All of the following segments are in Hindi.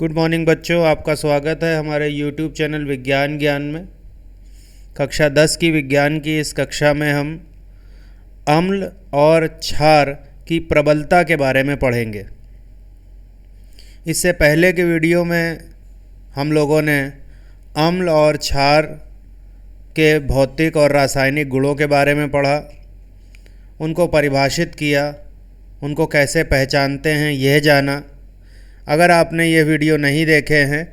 गुड मॉर्निंग बच्चों, आपका स्वागत है हमारे यूट्यूब चैनल विज्ञान ज्ञान में। कक्षा 10 की विज्ञान की इस कक्षा में हम अम्ल और क्षार की प्रबलता के बारे में पढ़ेंगे। इससे पहले के वीडियो में हम लोगों ने अम्ल और क्षार के भौतिक और रासायनिक गुणों के बारे में पढ़ा, उनको परिभाषित किया, उनको कैसे पहचानते हैं यह जाना। अगर आपने ये वीडियो नहीं देखे हैं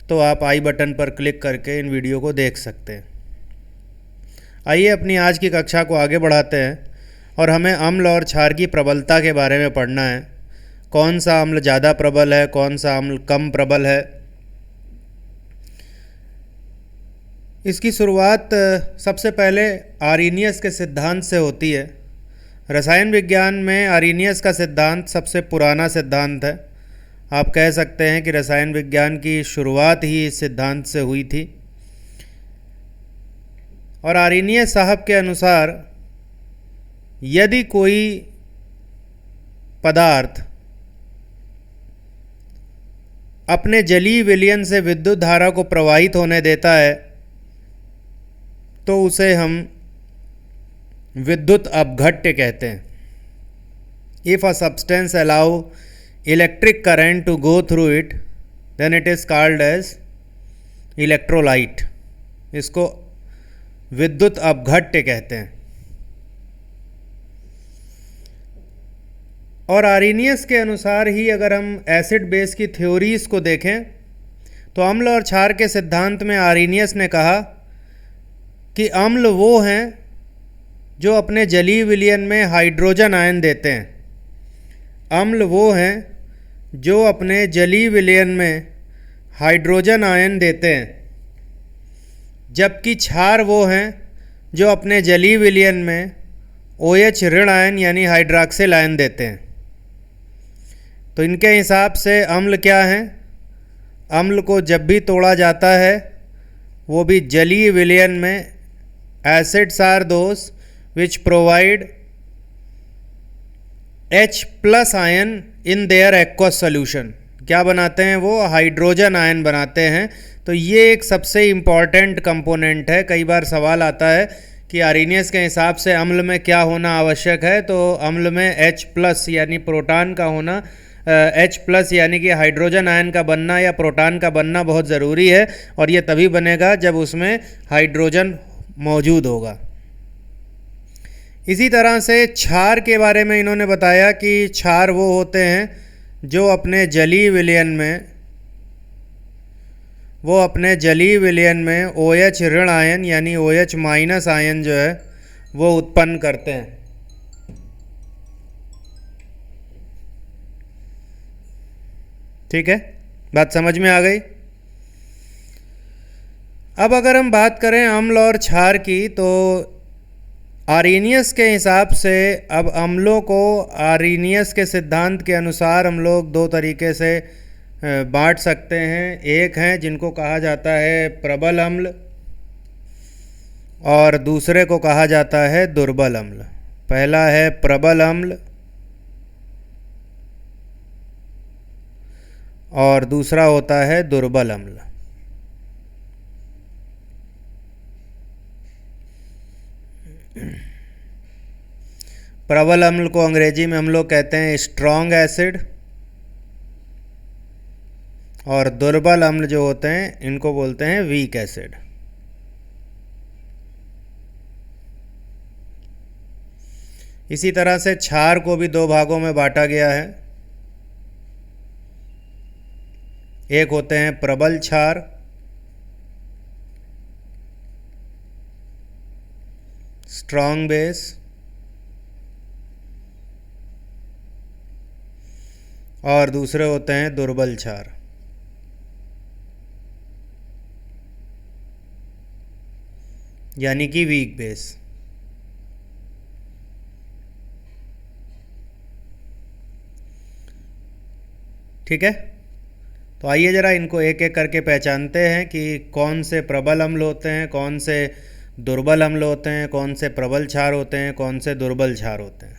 तो आप आई बटन पर क्लिक करके इन वीडियो को देख सकते हैं। आइए अपनी आज की कक्षा को आगे बढ़ाते हैं और हमें अम्ल और क्षार की प्रबलता के बारे में पढ़ना है। कौन सा अम्ल ज़्यादा प्रबल है, कौन सा अम्ल कम प्रबल है। इसकी शुरुआत सबसे पहले आर्रीनियस के सिद्धांत से होती है। रसायन विज्ञान में आर्रीनियस का सिद्धांत सबसे पुराना सिद्धांत है। आप कह सकते हैं कि रसायन विज्ञान की शुरुआत ही इस सिद्धांत से हुई थी। और आर्रीनियस साहब के अनुसार यदि कोई पदार्थ अपने जलीय विलयन से विद्युत धारा को प्रवाहित होने देता है तो उसे हम विद्युत अपघट्य कहते हैं। If a substance allow electric current to go through it then it is called as electrolyte. इसको विद्युत अपघट्य कहते हैं। और आर्रीनियस के अनुसार ही अगर हम एसिड बेस की थ्योरीज को देखें तो अम्ल और क्षार के सिद्धांत में आर्रीनियस ने कहा कि अम्ल वो हैं जो अपने जलीय विलयन में हाइड्रोजन आयन देते हैं। अम्ल वो हैं जो अपने जलीय विलयन में हाइड्रोजन आयन देते हैं, जबकि क्षार वो हैं जो अपने जलीय विलयन में OH ऋण आयन यानी हाइड्रॉक्सिल आयन देते हैं। तो इनके हिसाब से अम्ल क्या हैं? अम्ल को जब भी तोड़ा जाता है वो भी जलीय विलयन में acids are those which provide H plus ion in their aqueous solution. क्या बनाते हैं वो? हाइड्रोजन आयन बनाते हैं। तो ये एक सबसे इम्पॉर्टेंट कंपोनेंट है। कई बार सवाल आता है कि आर्रीनियस के हिसाब से अम्ल में क्या होना आवश्यक है, तो अम्ल में H प्लस यानी प्रोटॉन का होना, H प्लस यानी कि हाइड्रोजन आयन का बनना या प्रोटॉन का बनना बहुत ज़रूरी है। और ये तभी बनेगा जब उसमें हाइड्रोजन मौजूद होगा। इसी तरह से क्षार के बारे में इन्होंने बताया कि क्षार वो होते हैं जो अपने जलीय विलयन में OH ऋण आयन यानी OH माइनस आयन जो है वो उत्पन्न करते हैं। ठीक है, बात समझ में आ गई। अब अगर हम बात करें अम्ल और क्षार की तो आर्रीनियस के हिसाब से अब अम्लों को आर्रीनियस के सिद्धांत के अनुसार हम लोग दो तरीके से बांट सकते हैं। एक हैं जिनको कहा जाता है प्रबल अम्ल और दूसरे को कहा जाता है दुर्बल अम्ल। पहला है प्रबल अम्ल और दूसरा होता है दुर्बल अम्ल। प्रबल अम्ल को अंग्रेजी में हम लोग कहते हैं स्ट्रॉन्ग एसिड और दुर्बल अम्ल जो होते हैं इनको बोलते हैं वीक एसिड। इसी तरह से क्षार को भी दो भागों में बांटा गया है। एक होते हैं प्रबल क्षार स्ट्रॉन्ग बेस और दूसरे होते हैं दुर्बल क्षार। यानी कि वीक बेस। ठीक है, तो आइए ज़रा इनको एक एक करके पहचानते हैं कि कौन से प्रबल अम्ल होते हैं, कौन से दुर्बल अम्ल होते हैं, कौन से प्रबल क्षार होते हैं, कौन से दुर्बल क्षार होते हैं।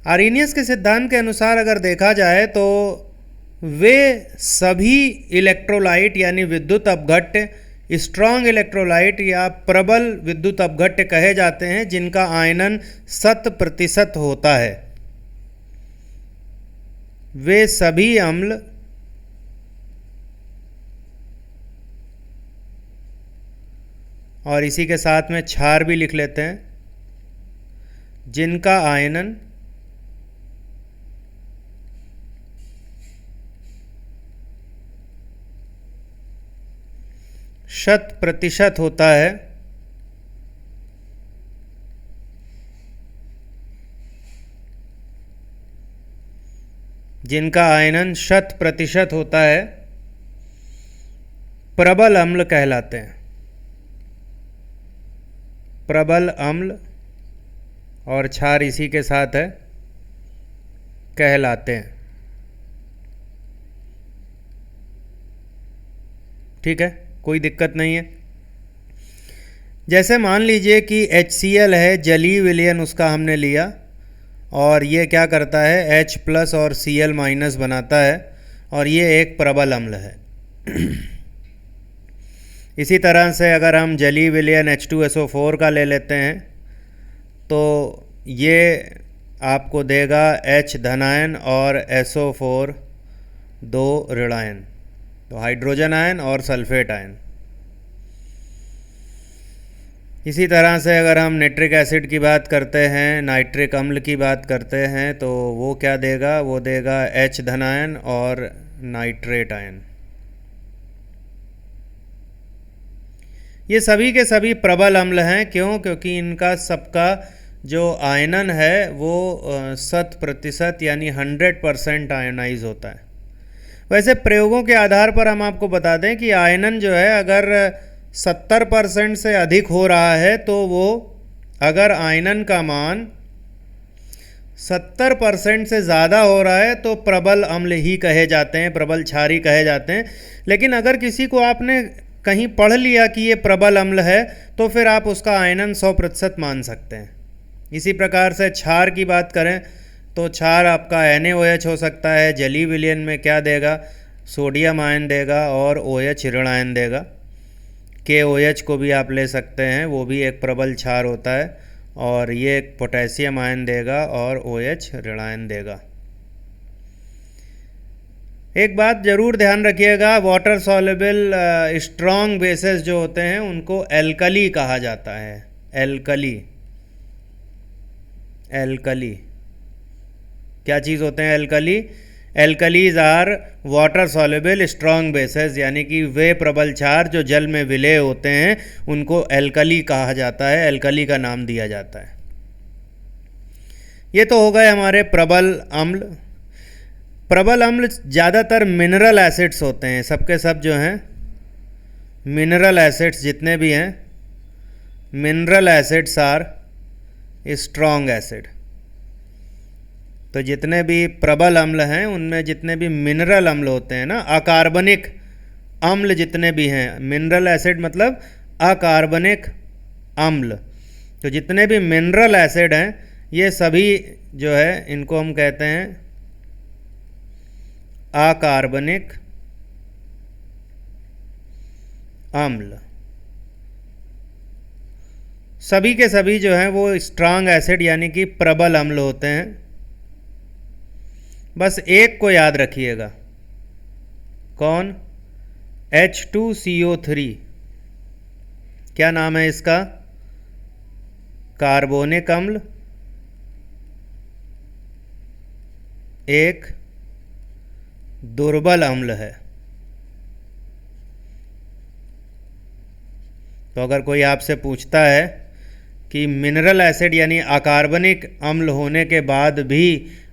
आर्रीनियस के सिद्धांत के अनुसार अगर देखा जाए तो वे सभी इलेक्ट्रोलाइट यानी विद्युत अपघट्य स्ट्रॉन्ग इलेक्ट्रोलाइट या प्रबल विद्युत अपघट्य कहे जाते हैं जिनका आयनन 100% होता है। वे सभी अम्ल और इसी के साथ में क्षार भी लिख लेते हैं जिनका आयनन 100% होता है। जिनका आयनन 100% होता है प्रबल अम्ल कहलाते हैं। प्रबल अम्ल और क्षार इसी के साथ है कहलाते हैं। ठीक है, कोई दिक्कत नहीं है। जैसे मान लीजिए कि HCl है, जलीय विलयन उसका हमने लिया और ये क्या करता है H+ और Cl- बनाता है और ये एक प्रबल अम्ल है। इसी तरह से अगर हम जलीय विलयन H2SO4 का ले लेते हैं तो ये आपको देगा H धनायन और SO4 2 ऋणायन, तो हाइड्रोजन आयन और सल्फेट आयन। इसी तरह से अगर हम नाइट्रिक एसिड की बात करते हैं, नाइट्रिक अम्ल की बात करते हैं तो वो क्या देगा, वो देगा H धनायन और नाइट्रेट आयन। ये सभी के सभी प्रबल अम्ल हैं। क्यों? क्योंकि इनका सबका जो आयनन है वो 100% यानी 100% आयनाइज होता है। वैसे प्रयोगों के आधार पर हम आपको बता दें कि आयनन जो है अगर 70% से अधिक हो रहा है तो वो, अगर आयनन का मान 70% से ज़्यादा हो रहा है तो प्रबल अम्ल ही कहे जाते हैं, प्रबल क्षारी कहे जाते हैं। लेकिन अगर किसी को आपने कहीं पढ़ लिया कि ये प्रबल अम्ल है तो फिर आप उसका आयनन 100% मान सकते हैं। इसी प्रकार से क्षार की बात करें तो क्षार आपका NaOH हो सकता है। जलीय विलयन में क्या देगा, सोडियम आयन देगा और OH ऋण आयन देगा। KOH को भी आप ले सकते हैं, वो भी एक प्रबल क्षार होता है। और ये पोटेशियम आयन देगा और OH ऋण आयन देगा। एक बात ज़रूर ध्यान रखिएगा, वाटर सॉल्युबल स्ट्रॉन्ग बेसेस जो होते हैं उनको एल्कली कहा जाता है। एल्कली, एल्कली क्या चीज़ होते हैं alkali? Alkalis are water soluble strong bases, यानी कि वे प्रबल क्षार जो जल में विलय होते हैं उनको एल्कली कहा जाता है, एल्कली का नाम दिया जाता है। ये तो हो गए हमारे प्रबल अम्ल। प्रबल अम्ल ज़्यादातर मिनरल एसिड्स होते हैं, सबके सब जो हैं मिनरल एसिड्स जितने भी हैं, mineral acids are strong acid. तो जितने भी प्रबल अम्ल हैं उनमें जितने भी मिनरल अम्ल होते हैं ना, अकार्बनिक अम्ल जितने भी हैं, मिनरल एसिड मतलब अकार्बनिक अम्ल, तो जितने भी मिनरल एसिड हैं ये सभी जो है इनको हम कहते हैं अकार्बनिक अम्ल। सभी के सभी जो हैं वो स्ट्रॉन्ग एसिड यानी कि प्रबल अम्ल होते हैं। बस एक को याद रखिएगा, कौन? H2CO3। क्या नाम है इसका? कार्बोनिक अम्ल। एक दुर्बल अम्ल है। तो अगर कोई आपसे पूछता है कि मिनरल एसिड यानी अकार्बनिक अम्ल होने के बाद भी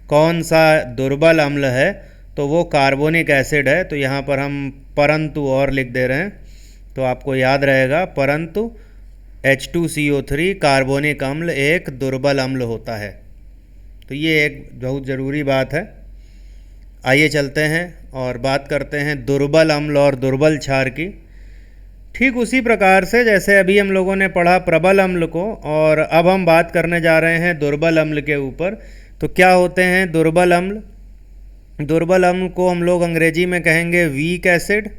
कौन सा दुर्बल अम्ल है, तो वो कार्बोनिक एसिड है। तो यहाँ पर हम परंतु और लिख दे रहे हैं तो आपको याद रहेगा, परंतु H2CO3 कार्बोनिक अम्ल एक दुर्बल अम्ल होता है। तो ये एक बहुत ज़रूरी बात है। आइए चलते हैं और बात करते हैं दुर्बल अम्ल और दुर्बल क्षार की। ठीक उसी प्रकार से जैसे अभी हम लोगों ने पढ़ा प्रबल अम्ल को, और अब हम बात करने जा रहे हैं दुर्बल अम्ल के ऊपर। तो क्या होते हैं दुर्बल अम्ल? दुर्बल अम्ल को हम लोग अंग्रेजी में कहेंगे वीक एसिड,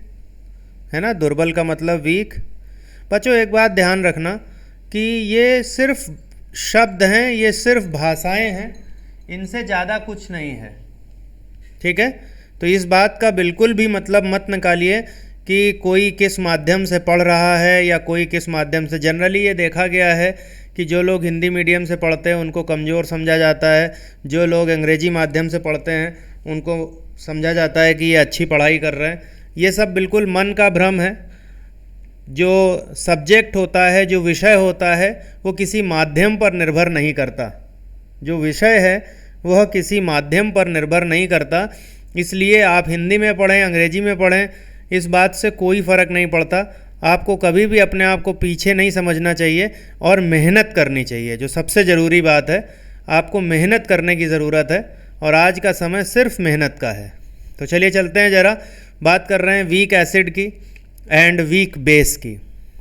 है ना। दुर्बल का मतलब वीक। बच्चों एक बात ध्यान रखना कि ये सिर्फ शब्द हैं, ये सिर्फ भाषाएं हैं, इनसे ज़्यादा कुछ नहीं है, ठीक है। तो इस बात का बिल्कुल भी मतलब मत निकालिए कि कोई किस माध्यम से पढ़ रहा है या कोई किस माध्यम से। जनरली ये देखा गया है कि जो लोग हिंदी मीडियम से पढ़ते हैं उनको कमज़ोर समझा जाता है, जो लोग अंग्रेजी माध्यम से पढ़ते हैं उनको समझा जाता है कि ये अच्छी पढ़ाई कर रहे हैं। ये सब बिल्कुल मन का भ्रम है। जो सब्जेक्ट होता है, जो विषय होता है, वो किसी माध्यम पर निर्भर नहीं करता। जो विषय है वह किसी माध्यम पर निर्भर नहीं करता। इसलिए आप हिंदी में पढ़ें, अंग्रेजी में पढ़ें, इस बात से कोई फ़र्क नहीं पड़ता। आपको कभी भी अपने आप को पीछे नहीं समझना चाहिए और मेहनत करनी चाहिए। जो सबसे ज़रूरी बात है, आपको मेहनत करने की ज़रूरत है और आज का समय सिर्फ मेहनत का है। तो चलिए चलते हैं, ज़रा बात कर रहे हैं वीक एसिड की एंड वीक बेस की।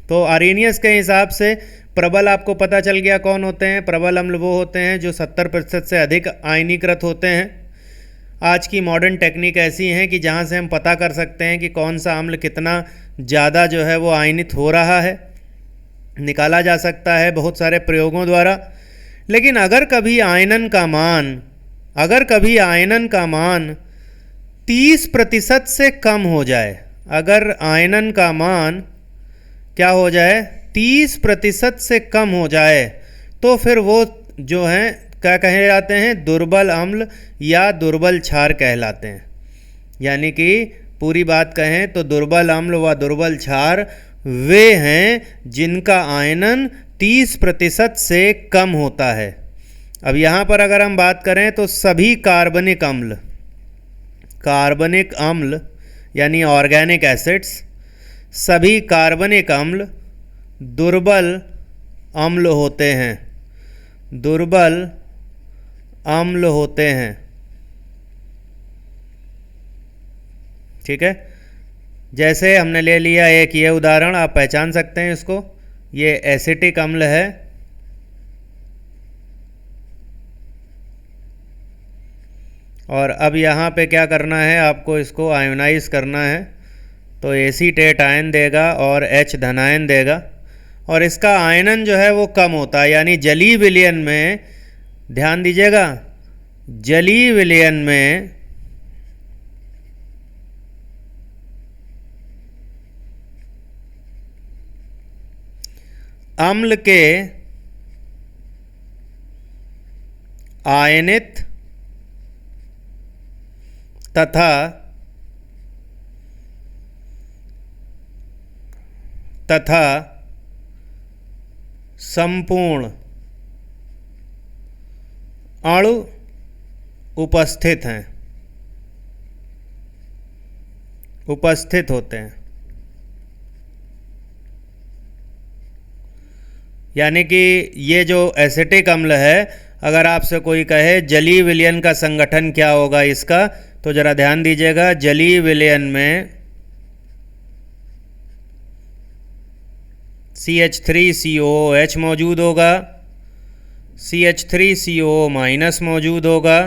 तो आर्हेनियस के हिसाब से प्रबल आपको पता चल गया कौन होते हैं। प्रबल अम्ल वो होते हैं जो 70% से अधिक आयनीकृत होते हैं। आज की मॉडर्न टेक्निक ऐसी हैं कि जहाँ से हम पता कर सकते हैं कि कौन सा अम्ल कितना ज़्यादा जो है वो आयनित हो रहा है, निकाला जा सकता है बहुत सारे प्रयोगों द्वारा। लेकिन अगर कभी आयनन का मान 30% से कम हो जाए, अगर आयनन का मान क्या हो जाए, 30% से कम हो जाए, तो फिर वो जो हैं क्या कहे जाते हैं, दुर्बल अम्ल या दुर्बल क्षार कहलाते हैं। यानी कि पूरी बात कहें तो दुर्बल अम्ल व दुर्बल क्षार वे हैं जिनका आयनन 30% से कम होता है। अब यहाँ पर अगर हम बात करें तो सभी कार्बनिक अम्ल यानी ऑर्गेनिक एसिड्स, सभी कार्बनिक अम्ल दुर्बल अम्ल होते हैं, दुर्बल अम्ल होते हैं, ठीक है। जैसे हमने ले लिया एक ये उदाहरण, आप पहचान सकते हैं इसको, ये एसिटिक अम्ल है। और अब यहाँ पे क्या करना है, आपको इसको आयोनाइज करना है। तो एसीटेट आयन देगा और H धनायन देगा और इसका आयनन जो है वो कम होता है। यानी जलीय विलयन में, ध्यान दीजिएगा, जलीय विलयन में अम्ल के आयनित तथा संपूर्ण अणु उपस्थित होते हैं। यानी कि ये जो एसिटिक अम्ल है, अगर आपसे कोई कहे जलीय विलयन का संगठन क्या होगा इसका, तो ज़रा ध्यान दीजिएगा। जलीय विलयन में CH3COOH मौजूद होगा, CH3COO माइनस मौजूद होगा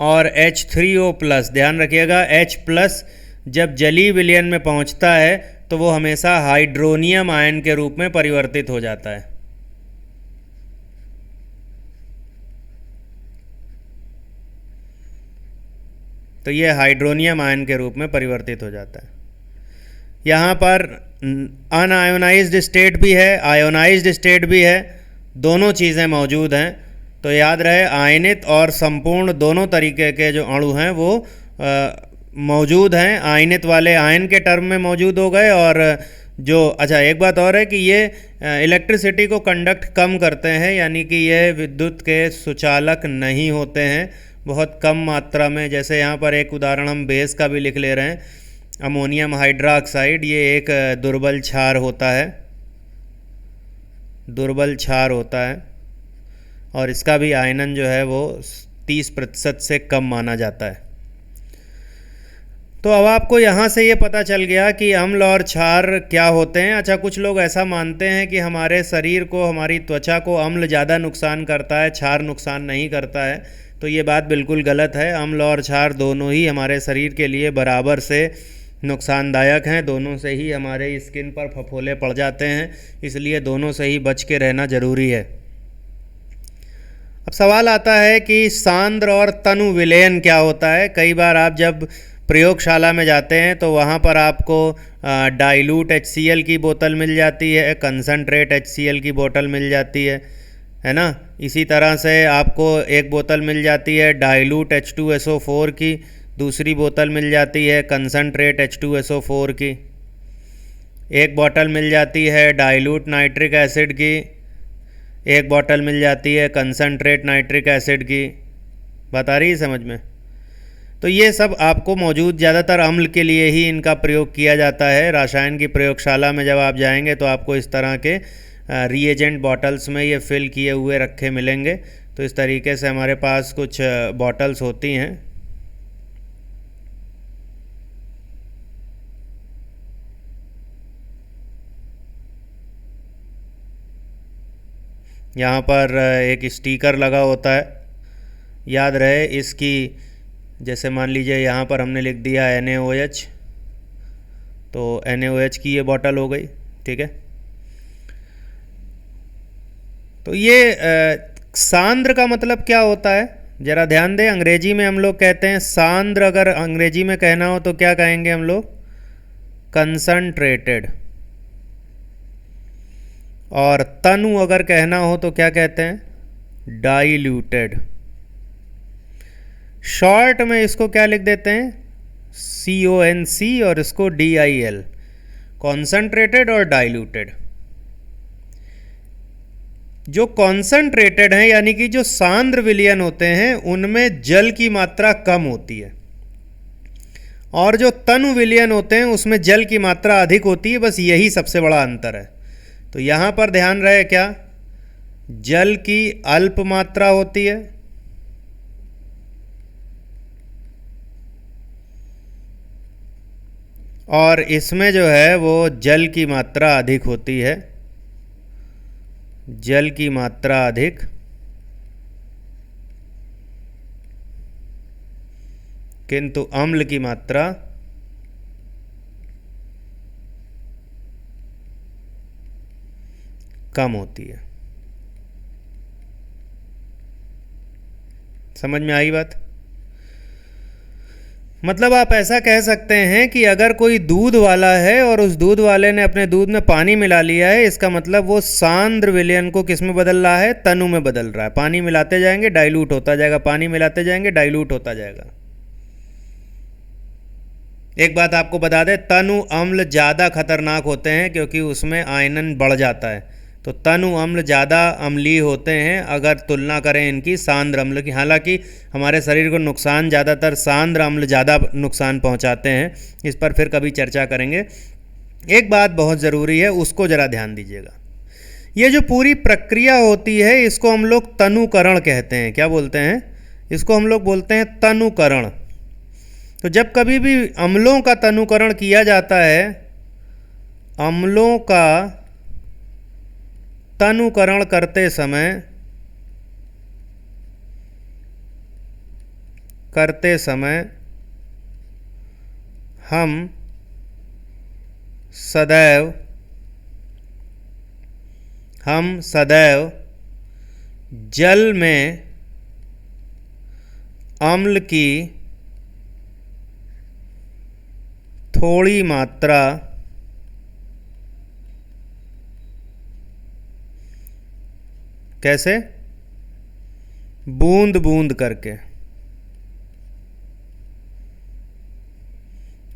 और H3O+, ध्यान रखिएगा, H+ जब जलीय विलयन में पहुंचता है तो वो हमेशा हाइड्रोनियम आयन के रूप में परिवर्तित हो जाता है। तो ये हाइड्रोनियम आयन के रूप में परिवर्तित हो जाता है। यहाँ पर अनआयोनाइज्ड स्टेट भी है, आयोनाइज्ड स्टेट भी है, दोनों चीज़ें मौजूद हैं। तो याद रहे, आयनित और संपूर्ण दोनों तरीके के जो अणु हैं वो मौजूद हैं। आयनित वाले आयन के टर्म में मौजूद हो गए और जो, अच्छा एक बात और है कि ये इलेक्ट्रिसिटी को कंडक्ट कम करते हैं, यानी कि ये विद्युत के सुचालक नहीं होते हैं, बहुत कम मात्रा में। जैसे यहाँ पर एक उदाहरण हम बेस का भी लिख ले रहे हैं, अमोनियम हाइड्रोक्साइड, ये एक दुर्बल क्षार होता है, दुर्बल क्षार होता है और इसका भी आयनन जो है वो 30% से कम माना जाता है। तो अब आपको यहाँ से ये पता चल गया कि अम्ल और क्षार क्या होते हैं। अच्छा, कुछ लोग ऐसा मानते हैं कि हमारे शरीर को, हमारी त्वचा को अम्ल ज़्यादा नुकसान करता है, क्षार नुकसान नहीं करता है। तो ये बात बिल्कुल गलत है। अम्ल और क्षार दोनों ही हमारे शरीर के लिए बराबर से नुकसानदायक हैं, दोनों से ही हमारे स्किन पर फफोले पड़ जाते हैं, इसलिए दोनों से ही बच के रहना ज़रूरी है। अब सवाल आता है कि सांद्र और तनु विलयन क्या होता है। कई बार आप जब प्रयोगशाला में जाते हैं तो वहाँ पर आपको डाइल्यूट HCl की बोतल मिल जाती है, कंसनट्रेट HCl की बोतल मिल जाती है ना। इसी तरह से आपको एक बोतल मिल जाती है डाइल्यूट H2SO4 की, दूसरी बोतल मिल जाती है कंसनट्रेट H2SO4 की, एक बोतल मिल जाती है डाइल्यूट नाइट्रिक एसिड की, एक बोतल मिल जाती है कंसनट्रेट नाइट्रिक एसिड की। बात आ रही है समझ में? तो ये सब आपको मौजूद, ज़्यादातर अम्ल के लिए ही इनका प्रयोग किया जाता है। रसायन की प्रयोगशाला में जब आप जाएंगे तो आपको इस तरह के रिएजेंट बॉटल्स में ये फिल किए हुए रखे मिलेंगे। तो इस तरीके से हमारे पास कुछ बॉटल्स होती हैं। यहाँ पर एक स्टिकर लगा होता है, याद रहे इसकी। जैसे मान लीजिए यहाँ पर हमने लिख दिया NaOH, तो NaOH की ये बॉटल हो गई, ठीक है। तो ये सांद्र का मतलब क्या होता है, ज़रा ध्यान दें। अंग्रेजी में हम लोग कहते हैं सांद्र, अगर अंग्रेजी में कहना हो तो क्या कहेंगे हम लोग? कंसंट्रेटेड। और तनु अगर कहना हो तो क्या कहते हैं? डाइल्यूटेड। शॉर्ट में इसको क्या लिख देते हैं? CONC और इसको DIL, कॉन्सनट्रेटेड और डाइल्यूटेड। जो कॉन्सनट्रेटेड हैं यानी कि जो सांद्र विलयन होते हैं उनमें जल की मात्रा कम होती है, और जो तनु विलयन होते हैं उसमें जल की मात्रा अधिक होती है। बस यही सबसे बड़ा अंतर है। तो यहाँ पर ध्यान रहे क्या, जल की अल्प मात्रा होती है और इसमें जो है वो जल की मात्रा अधिक होती है, जल की मात्रा अधिक, किंतु अम्ल की मात्रा कम होती है। समझ में आई बात? मतलब आप ऐसा कह सकते हैं कि अगर कोई दूध वाला है और उस दूध वाले ने अपने दूध में पानी मिला लिया है, इसका मतलब वो सांद्र विलयन को किस में बदल रहा है? तनु में बदल रहा है। पानी मिलाते जाएंगे डाइल्यूट होता जाएगा, पानी मिलाते जाएंगे डाइल्यूट होता जाएगा। एक बात आपको बता दें, तनु अम्ल ज़्यादा खतरनाक होते हैं क्योंकि उसमें आयनन बढ़ जाता है। तो तनु अम्ल ज़्यादा अम्लीय होते हैं अगर तुलना करें इनकी सांद्र अम्ल की। हालांकि हमारे शरीर को नुकसान ज़्यादातर सांद्र अम्ल ज़्यादा नुकसान पहुंचाते हैं, इस पर फिर कभी चर्चा करेंगे। एक बात बहुत ज़रूरी है, उसको ज़रा ध्यान दीजिएगा। ये जो पूरी प्रक्रिया होती है इसको हम लोग तनुकरण कहते हैं। क्या बोलते हैं? इसको हम लोग बोलते हैं तनुकरण। तो जब कभी भी अम्लों का तनुकरण किया जाता है, अम्लों का तनुकरण करते समय हम सदैव जल में अम्ल की थोड़ी मात्रा कैसे? बूंद बूंद करके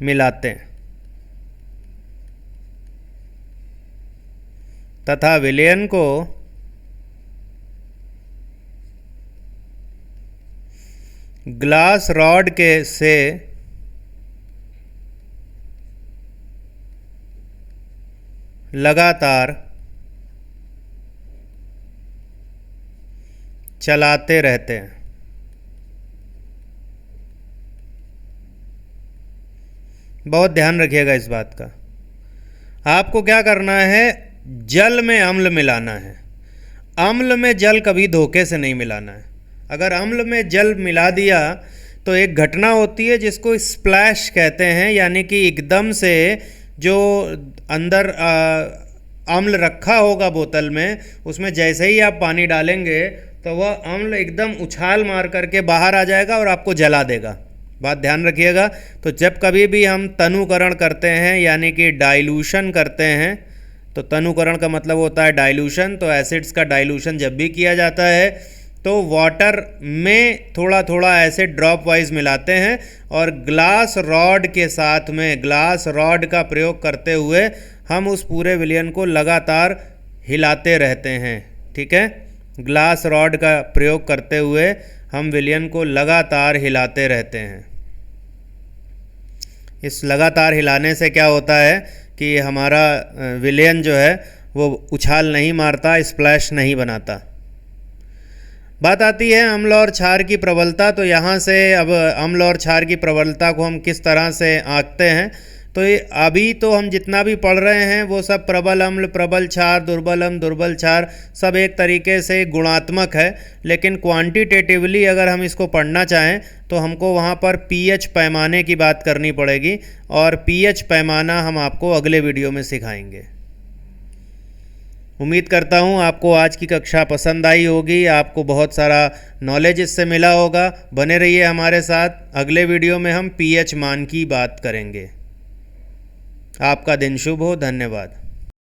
मिलाते हैं तथा विलयन को ग्लास रॉड से लगातार चलाते रहते हैं। बहुत ध्यान रखिएगा इस बात का। आपको क्या करना है? जल में अम्ल मिलाना है। अम्ल में जल कभी धोखे से नहीं मिलाना है। अगर अम्ल में जल मिला दिया तो एक घटना होती है जिसको स्प्लैश कहते हैं, यानी कि एकदम से जो अंदर अम्ल रखा होगा बोतल में, उसमें जैसे ही आप पानी डालेंगे तो वह अम्ल एकदम उछाल मार करके बाहर आ जाएगा और आपको जला देगा। बात ध्यान रखिएगा। तो जब कभी भी हम तनुकरण करते हैं यानी कि डाइल्यूशन करते हैं, तो तनुकरण का मतलब होता है डाइल्यूशन, तो एसिड्स का डाइल्यूशन जब भी किया जाता है तो वाटर में थोड़ा थोड़ा एसिड ड्रॉप वाइज मिलाते हैं और ग्लास रॉड के साथ में, ग्लास रॉड का प्रयोग करते हुए हम उस पूरे विलयन को लगातार हिलाते रहते हैं। ठीक है, ग्लास रॉड का प्रयोग करते हुए हम विलयन को लगातार हिलाते रहते हैं। इस लगातार हिलाने से क्या होता है कि हमारा विलयन जो है वो उछाल नहीं मारता, स्प्लैश नहीं बनाता। बात आती है अम्ल और क्षार की प्रबलता। तो यहाँ से अब अम्ल और क्षार की प्रबलता को हम किस तरह से आंकते हैं, तो ये अभी तो हम जितना भी पढ़ रहे हैं वो सब प्रबल अम्ल, प्रबल क्षार, दुर्बल अम्ल, दुर्बल क्षार, सब एक तरीके से गुणात्मक है। लेकिन क्वांटिटेटिवली अगर हम इसको पढ़ना चाहें तो हमको वहाँ पर पीएच पैमाने की बात करनी पड़ेगी, और पीएच पैमाना हम आपको अगले वीडियो में सिखाएंगे। उम्मीद करता हूँ आपको आज की कक्षा पसंद आई होगी, आपको बहुत सारा नॉलेज इससे मिला होगा। बने रहिए हमारे साथ, अगले वीडियो में हम पीएच मान की बात करेंगे। आपका दिन शुभ हो। धन्यवाद।